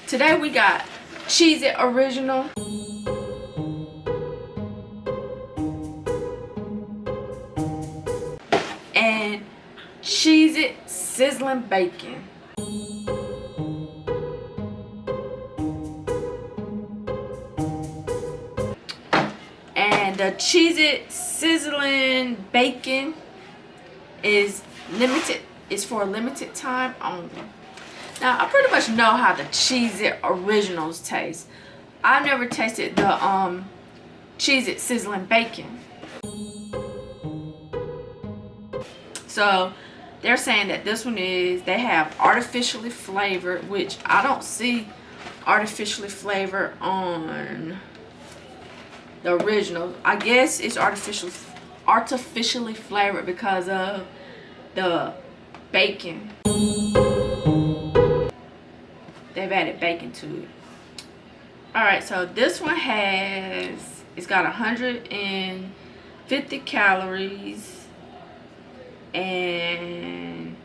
Today we got Cheez-it Original and Cheez-it Sizzlin Bacon. And the Cheez-it Sizzlin Bacon is limited. It's for a limited time only. Now, I pretty much know how the Cheez-it Originals taste. I've never tasted the Cheez-it Sizzlin Bacon. So, they're saying that this one they have artificially flavored, which I don't see artificially flavored on the original. I guess it's artificially flavored because of the bacon. They've added bacon to it. Alright, so this one it's got 150 calories and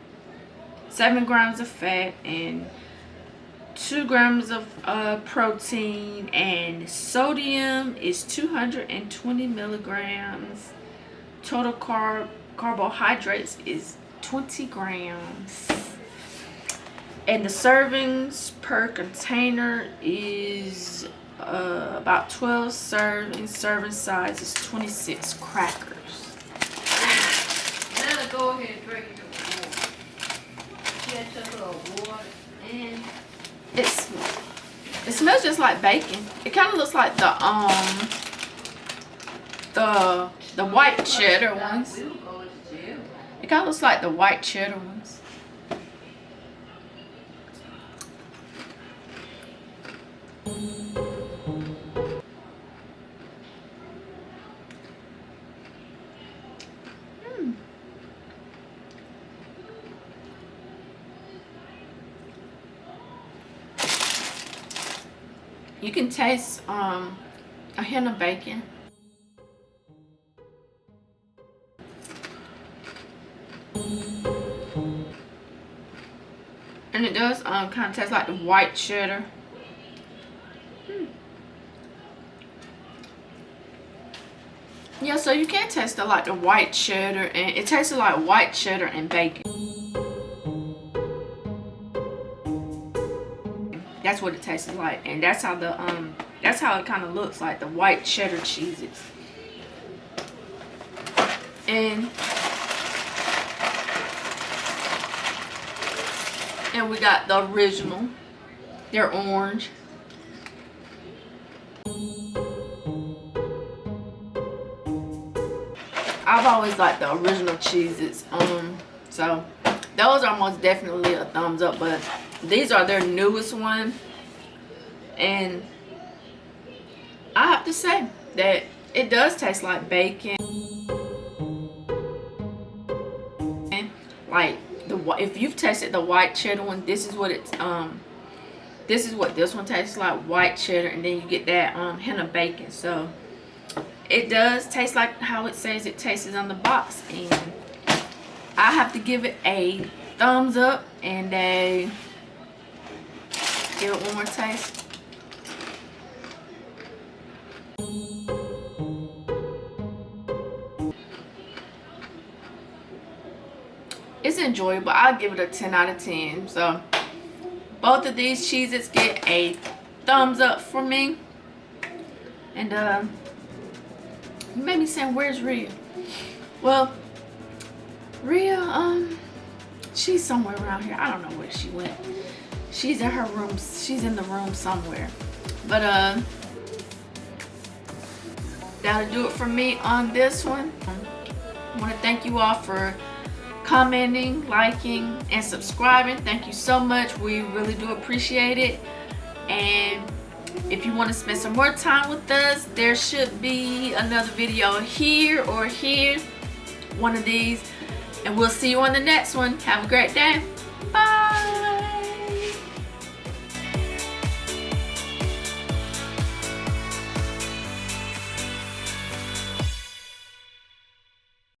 7 grams of fat and 2 grams of protein, and sodium is 220 milligrams. Total carbohydrates is 20 grams. And the servings per container is about 12 servings. Serving size is 26 crackers. Now go ahead and drink your water. Get a little water and it smells just like bacon. It kind of looks like the white cheddar ones. It kind of looks like the white cheddar ones. You can taste a hint of bacon. And it does kind of taste like the white cheddar. Yeah, so you can taste it like the white cheddar, and it tastes like white cheddar and bacon. That's what it tastes like, and that's how it kind of looks like, the white cheddar Cheez-Its. And we got the original. They're orange. I've always liked the original Cheez-Its. So those are most definitely a thumbs up, but these are their newest one, and I have to say that it does taste like bacon. Like if you've tasted the white cheddar one, this is what this one tastes like, white cheddar, and then you get that hint of bacon. So it does taste like how it says it tastes on the box, and I have to give it a thumbs up and a give it one more taste. It's enjoyable. I'll give it a 10 out of 10. So both of these Cheez-Its get a thumbs up for me. And you made me say, where's Rhea? Well, Rhea, she's somewhere around here. I don't know where she went. She's in her room. She's in the room somewhere. But that'll do it for me on this one. I want to thank you all for commenting, liking, and subscribing. Thank you so much. We really do appreciate it. And if you want to spend some more time with us, there should be another video here or here, one of these. And we'll see you on the next one. Have a great day. Bye.